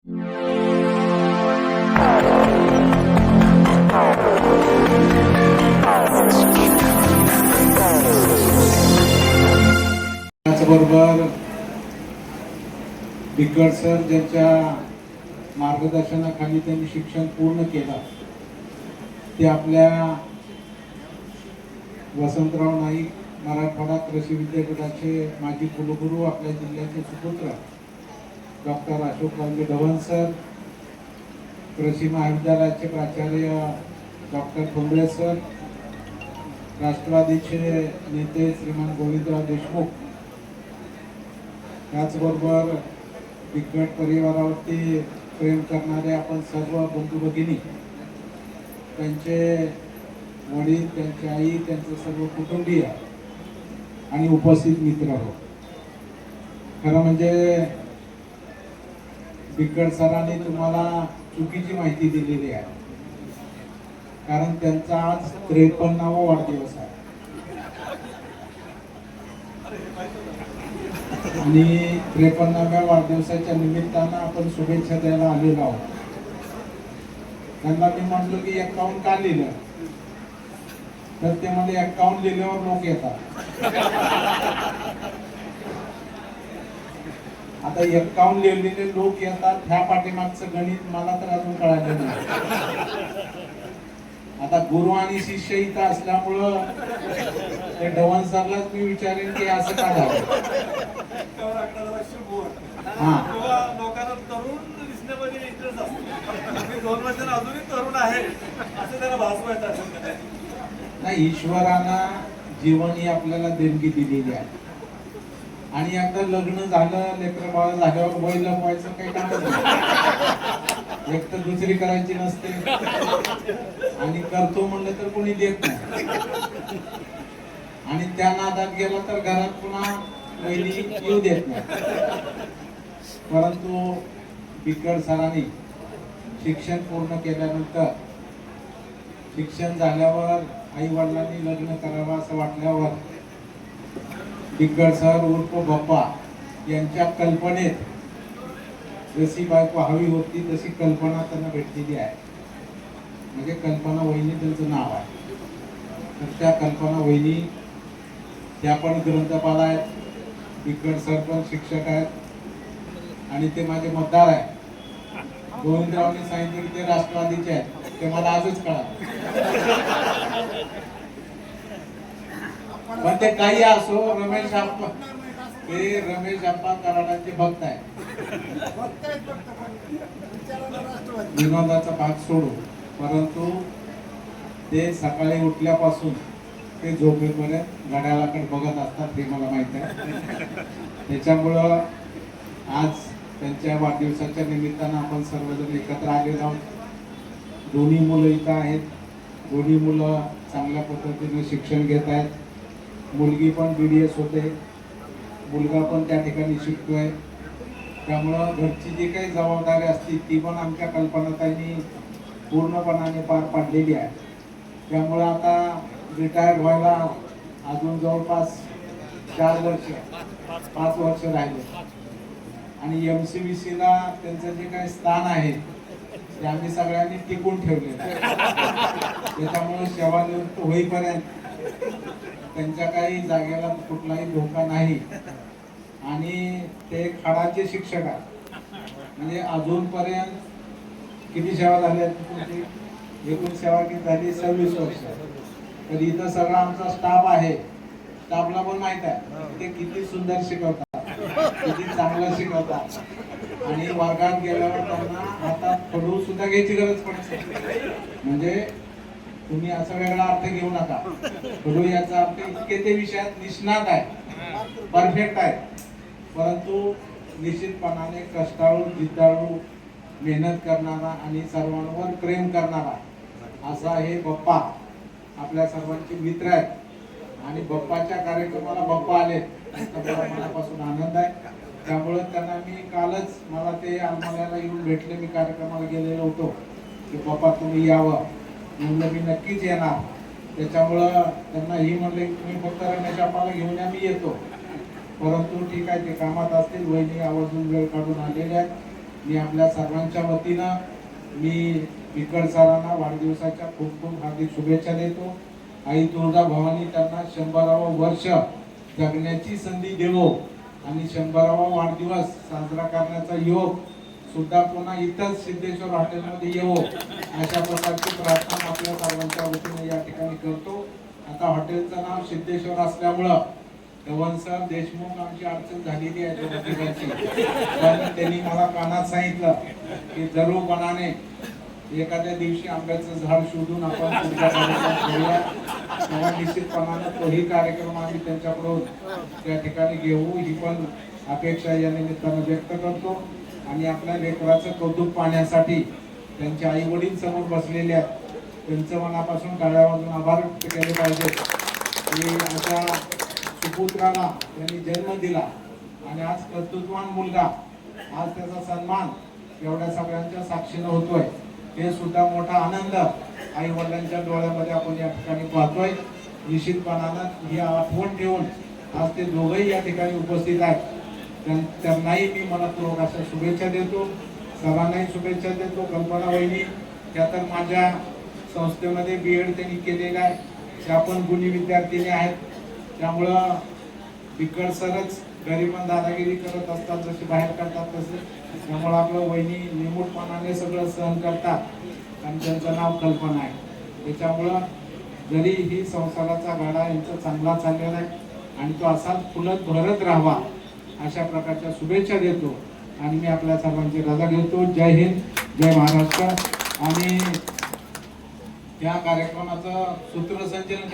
त्याचबरोबर बिकट सर ज्यांच्या मार्गदर्शनाखाली त्यांनी शिक्षण पूर्ण केलं ते आपल्या वसंतराव नाईक मराठवाडा कृषी विद्यापीठाचे माजी कुलगुरू, आपल्या जिल्ह्याचे सुपुत्र डॉक्टर अशोकराव ढवण सर, कृषी महाविद्यालयाचे प्राचार्य डॉक्टर ठोंबरे सर, राष्ट्रवादीचे नेते श्रीमान गोविंदराव देशमुख, त्याचबरोबर बिकट परिवारावरती प्रेम करणारे आपण सर्व बंधू भगिनी, त्यांचे वडील, त्यांची आई, त्यांचे सर्व कुटुंबीय आणि उपस्थित मित्र हो. खरं म्हणजे बिकट सरांनी तुम्हाला चुकीची माहिती दिलेली आहे, कारण त्यांचा आज 53वा वाढदिवस आहे आणि 53व्या वाढदिवसाच्या निमित्तानं आपण शुभेच्छा द्यायला आलेलो आहोत. त्यांना मी म्हटलो की 51 का लिहिलं, तर ते म्हणजे 51 लिहिल्यावर लोक येतात. आता 51 लिहिलेले लोक येतात, ह्या पाठीमागचं गणित मला तर अजून कळालं नाही. आता गुरु आणि शिष्य इथं असल्यामुळं ते ढवण सरलाच मी विचारेन की असं का झालं. लोकांना तरुण दिसण्यामध्ये इंटरेस्ट असतो, 2 वर्षांना अजूनही तरुण आहे असं त्याला भासवायचं असेल. नाही, ईश्वरानं जीवन ही आपल्याला देणगी दिलेली आहे आणि एकदा लग्न झालं, लेकरं बाळ झाल्यावर वय लपवायचं काही कामच नाही. एक तर दुसरी करायची नसते आणि करतो म्हणलं तर कोणी देत नाही आणि त्या नादात गेला तर घरात पुन्हा वहिनी येऊ देत नाही. परंतु बिकट सरांनी शिक्षण पूर्ण केल्यानंतर, शिक्षण झाल्यावर आई वडिलांनी लग्न करावं असं वाटल्यावर बिकट सर उर्फ बाप्पा यांच्या कल्पनेत जशी बायको हवी होती तशी कल्पना त्यांना भेटलेली आहे. म्हणजे कल्पना वहिनी त्यांचं नाव आहे. तर त्या कल्पना वहिनी त्या पण ग्रंथपाल आहेत, बिकट सर पण शिक्षक आहेत आणि ते माझे मतदार आहेत. गोविंदरावनी सांगितले की ते राष्ट्रवादीचे आहेत, ते मला आजच कळालं. पण ते काही असो, रमेश आप्पा कराडांचे भक्त आहे. विनोदाचा भाग सोडू, परंतु ते सकाळी उठल्यापासून ते झोपेपर्यंत घड्याळाकडे बघत असतात हे मला माहित आहे. त्याच्यामुळं आज त्यांच्या वाढदिवसाच्या निमित्तानं आपण सर्वजण एकत्र आलेलो आहोत. दोन्ही मुलं इथं आहेत, दोन्ही मुलं चांगल्या पद्धतीने शिक्षण घेत आहेत. मुलगी पण BDS होते, मुलगा पण त्या ठिकाणी शिकतोय. त्यामुळं घरची जी काही जबाबदारी असते ती पण आमच्या कल्पनाताईंनी पूर्णपणाने पार पाडलेली आहे. त्यामुळं आता रिटायर व्हायला अजून जवळपास 5 वर्ष राहिले आणि MCVCला त्यांचं जे काही स्थान आहे ते आम्ही सगळ्यांनी टिकून ठेवलेलं आहे. त्याच्यामुळे सेवानिवृत्त होईपर्यंत त्यांच्या काही जागेला कुठलाही धोका नाही आणि ते खडाचे शिक्षक आहेत. म्हणजे अजूनपर्यंत किती सेवा झाल्या तुमची? एकूण सेवा किती झाली? 26 वर्ष. तर इथं सगळा आमचा स्टाफ आहे. स्टाफला पण माहित आहे ते किती सुंदर शिकवतात, किती चांगलं शिकवतात आणि वर्गात गेल्यावर त्यांना हातात खडू सुद्धा घ्यायची गरज पडते. म्हणजे तुम्ही असा वेगळा अर्थ घेऊ नका. खडू याचा अर्थ इतके ते विषयात निष्णात आहे, परफेक्ट आहे, परंतु निश्चितपणाने कष्टाळू, जिद्दाळू, मेहनत करणारा आणि सर्वांवर प्रेम करणारा असा हे बाप्पा आपल्या सर्वांचे मित्र आहेत आणि बाप्पाच्या कार्यक्रमाला बाप्पा आले त्याचा मनापासून आनंद आहे. त्यामुळे त्यांना मी कालच मला ते आम्हाला येऊन भेटले. मी कार्यक्रमाला गेलेलो होतो की बाप्पा तुम्ही यावं, म्हणलं मी नक्कीच येणार. त्याच्यामुळं त्यांना ही म्हणले की तुम्ही फक्त रमेश आप्पाला घेऊन या, मी येतो. परंतु ठीक आहे, ते कामात असतील. वहिनी आवर्जून वेळ काढून आलेले आहेत मी आपल्या सर्वांच्या वतीनं मी विकड सरांना वाढदिवसाच्या खूप खूप हार्दिक शुभेच्छा देतो. आई तुळजा भवानी त्यांना 100वे वर्ष जगण्याची संधी देवो आणि 100वा वाढदिवस साजरा करण्याचा योग सुद्धा पुन्हा इथंच सिद्धेश्वर हॉटेलमध्ये येवो अशा प्रकारची प्रार्थना आपल्या सर्वांच्या वतीने या ठिकाणी करतो. आता हॉटेलचं नाव सिद्धेश्वर असल्यामुळं धवन सर देशमुख आमची अडचण झालेली आहे प्रत्येकाची. पण त्यांनी मला कानात सांगितलं की जरूरपणाने एखाद्या दिवशी आंब्याचं झाड शोधून आपण पुढच्या कार्यक्रमात घेऊया. तेव्हा निश्चितपणानं तोही कार्यक्रम आम्ही त्यांच्याकडून त्या ठिकाणी घेऊ ही पण अपेक्षा या निमित्तानं व्यक्त करतो. आणि आपल्या लेकराचं कौतुक पाहण्यासाठी त्यांचे आई वडील समोर बसलेले आहेत, त्यांचं मनापासून टाळ्यावाजून आभार व्यक्त केले पाहिजे की अशा सुपुत्राला त्यांनी जन्म दिला आणि आज कर्तृत्ववान मुलगा, आज त्याचा सन्मान एवढ्या सगळ्यांच्या साक्षीनं होतोय. हे सुद्धा मोठा आनंद आई वडिलांच्या डोळ्यामध्ये आपण या ठिकाणी पाहतोय. निश्चितपणानं ही आठवण ठेवून आज ते दोघंही या ठिकाणी उपस्थित आहेत. त्यांनाही मी मनपूर्वक अशा शुभेच्छा देतो. सरांनाही शुभेच्छा देतो. कल्पना वहिनी त्या तर माझ्या संस्थेमध्ये BEd त्यांनी केलेलं आहे, त्या पण गुणी विद्यार्थिनी आहेत. त्यामुळं विकड सरच घरी पण दादागिरी करत असतात जशी बाहेर करतात तसे. त्यामुळे आपलं वहिनी निमूटपणाने सगळं सहन करतात आणि त्यांचं नाव कल्पना आहे. त्याच्यामुळं जरी ही संसाराचा गाडा यांचा चांगला चाललेला आहे आणि तो असाच फुलत भरत राहावा अशा प्रकारच्या शुभेच्छा देतो आणि मी आपल्या सर्वांची रजा घेतो. जय हिंद, जय महाराष्ट्र. आणि या कार्यक्रमाचं सूत्रसंचलन